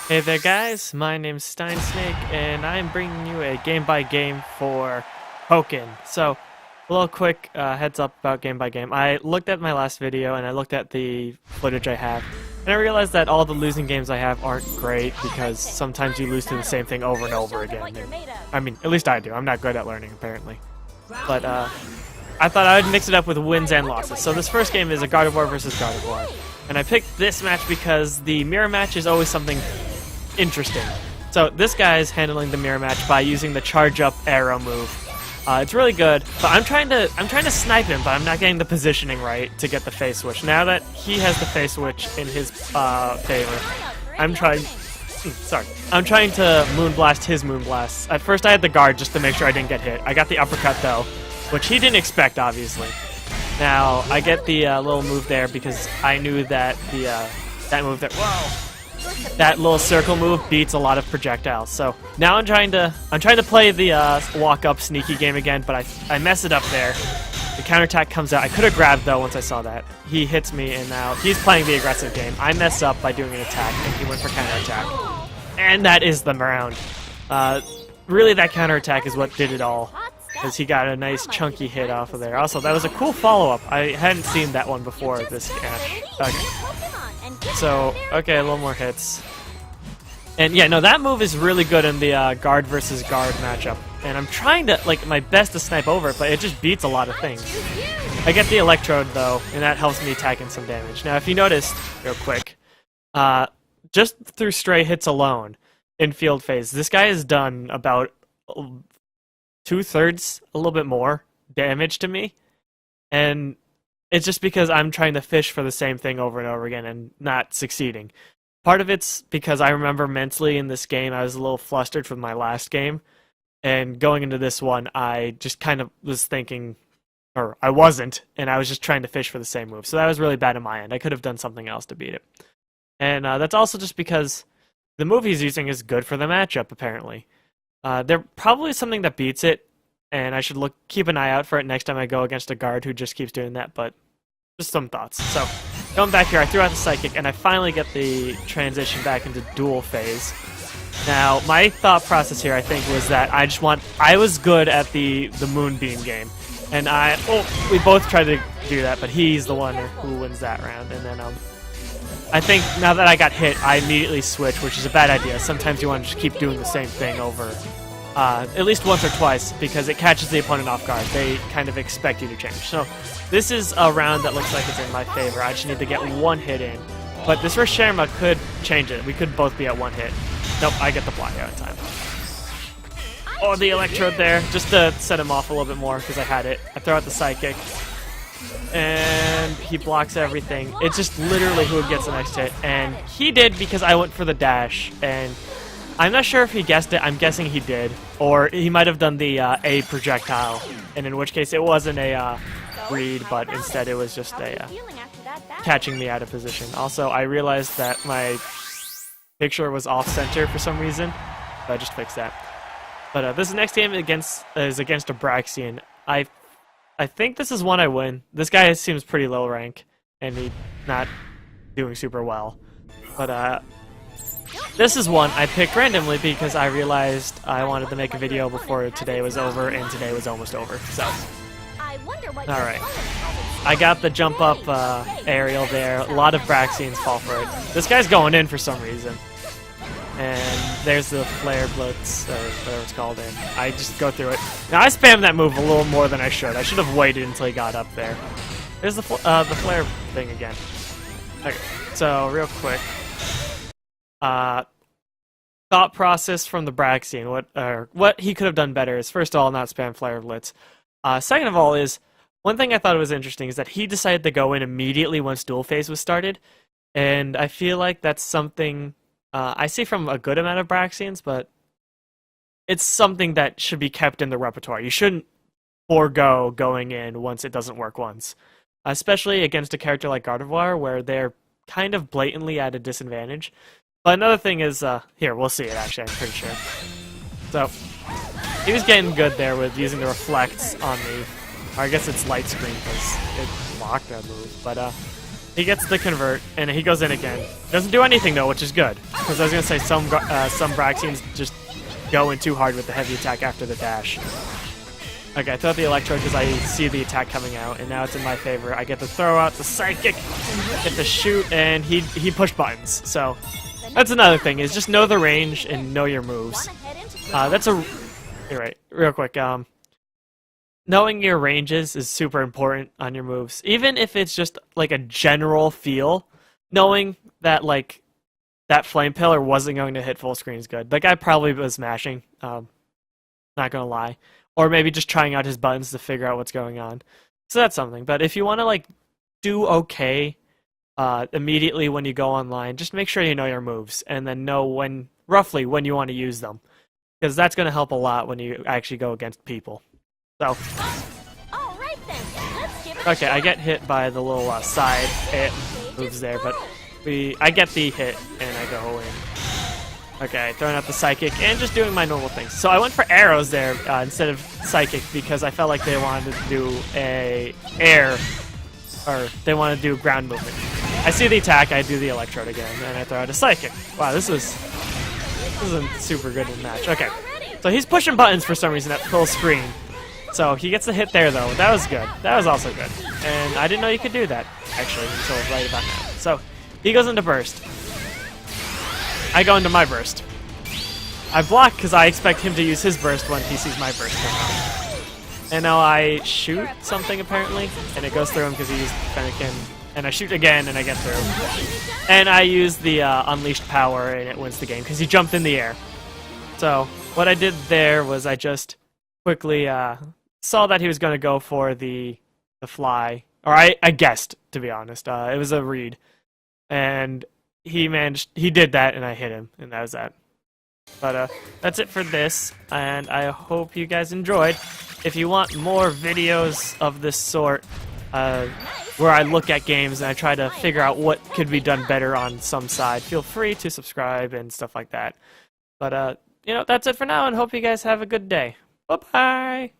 Hey there guys, my name's SteinSnake and I'm bringing you a game by game for Pokken. So, a little quick heads up about game by game. I looked at my last video and I looked at the footage I have, and I realized that all the losing games I have aren't great because sometimes you lose to the same thing over and over again. I mean, at least I do. I'm not good at learning apparently. But I thought I would mix it up with wins and losses. So this first game is a God of War versus God of War. And I picked this match because the mirror match is always something interesting. So this guy is handling the mirror match by using the charge up arrow move. It's really good, but I'm trying to snipe him, but I'm not getting the positioning right to get the phase switch. Now that he has the phase switch in his favor, I'm trying to moonblast his moonblast. At first I had the guard just to make sure I didn't get hit. I got the uppercut though, which he didn't expect obviously. Now I get the little move there because I knew that that move there. Whoa! That little circle move beats a lot of projectiles. So now I'm trying to play the walk up sneaky game again, but I mess it up there. The counterattack comes out. I could have grabbed though once I saw that. He hits me and now he's playing the aggressive game. I mess up by doing an attack and he went for counterattack. And that is the round. Really that counterattack is what did it all, because he got a nice chunky hit off of there. Also, that was a cool follow-up. I hadn't seen that one before this match. So, okay, a little more hits. And yeah, no, that move is really good in the guard versus guard matchup. And I'm trying to, like, my best to snipe over it, but it just beats a lot of things. I get the electrode, though, and that helps me taking some damage. Now, if you noticed, real quick, just through stray hits alone, in field phase, this guy has done about 2/3, a little bit more, damage to me. And it's just because I'm trying to fish for the same thing over and over again and not succeeding. Part of it's because I remember mentally in this game I was a little flustered from my last game, and going into this one I just kind of was thinking, or I wasn't, and I was just trying to fish for the same move. So that was really bad on my end. I could have done something else to beat it. And that's also just because the move he's using is good for the matchup, apparently. There probably is something that beats it, and I should keep an eye out for it next time I go against a guard who just keeps doing that, but just some thoughts. So, going back here, I threw out the Psychic, and I finally get the transition back into dual phase. Now, my thought process here, I think, was that I was good at the Moonbeam game, and we both tried to do that, but he's the one who wins that round, and then, I think now that I got hit, I immediately switch, which is a bad idea. Sometimes you want to just keep doing the same thing over at least once or twice, because it catches the opponent off guard. They kind of expect you to change. So this is a round that looks like it's in my favor. I just need to get one hit in. But this first Sharma could change it. We could both be at one hit. Nope, I get the block out in time. Oh, the electrode there, just to set him off a little bit more, because I had it. I throw out the Psychic, and he blocks everything. It's just literally who gets the next hit, and he did because I went for the dash, and I'm not sure if he guessed it. I'm guessing he did, or he might have done the A projectile, and in which case it wasn't a read, but instead it was just a catching me out of position. Also, I realized that my picture was off-center for some reason, so I just fixed that. But this next game is against a Braxian. I think this is one I win. This guy seems pretty low rank, and he's not doing super well. But this is one I picked randomly because I realized I wanted to make a video before today was over, and today was almost over. So, alright. I got the jump up aerial there. A lot of Braxians fall for it. This guy's going in for some reason. And there's the Flare Blitz, or whatever it's called, and I just go through it. Now, I spammed that move a little more than I should. I should have waited until he got up there. There's the Flare thing again. Okay, so real quick. Thought process from the Braxian. What he could have done better is, first of all, not spam Flare Blitz. Second of all is, one thing I thought was interesting is that he decided to go in immediately once dual phase was started. And I feel like that's something I see from a good amount of Braxians, but it's something that should be kept in the repertoire. You shouldn't forego going in once it doesn't work once. Especially against a character like God of War, where they're kind of blatantly at a disadvantage. But another thing is, here, we'll see it actually, I'm pretty sure. So, he was getting good there with using the reflects on me. Or I guess it's light screen because it blocked that move. But He gets the convert, and he goes in again. Doesn't do anything though, which is good. Because I was gonna say some Braxians just go in too hard with the heavy attack after the dash. Okay, I throw out the Electrode because I see the attack coming out, and now it's in my favor. I get to throw out the Psychic, get to shoot, and he pushed buttons. So that's another thing, is just know the range and know your moves. You're right, real quick. Knowing your ranges is super important on your moves. Even if it's just like a general feel, knowing that like that Flame Pillar wasn't going to hit full screen is good. That guy probably was mashing, not gonna lie. Or maybe just trying out his buttons to figure out what's going on. So that's something. But if you want to like do okay immediately when you go online, just make sure you know your moves and then know roughly when you want to use them. Because that's going to help a lot when you actually go against people. So, okay, I get hit by the little side hit moves there, but I get the hit and I go in. Okay, throwing out the Psychic and just doing my normal things. So I went for arrows there instead of Psychic because I felt like they wanted to do they wanted to do ground movement. I see the attack, I do the Electrode again, and I throw out a Psychic. Wow, this isn't super good in the match. Okay, so he's pushing buttons for some reason at full screen. So he gets the hit there, though. That was good. That was also good. And I didn't know you could do that, actually, until right about now. So he goes into Burst. I go into my Burst. I block because I expect him to use his Burst when he sees my Burst come out. And now I shoot something, apparently, and it goes through him because he used Fennekin. And I shoot again, and I get through. And I use the Unleashed Power, and it wins the game because he jumped in the air. So what I did there was I just quickly saw that he was going to go for the fly. Or I guessed, to be honest. It was a read. And he did that, and I hit him, and that was that. But that's it for this, and I hope you guys enjoyed. If you want more videos of this sort, where I look at games and I try to figure out what could be done better on some side, feel free to subscribe and stuff like that. But, that's it for now, and hope you guys have a good day. Bye-bye!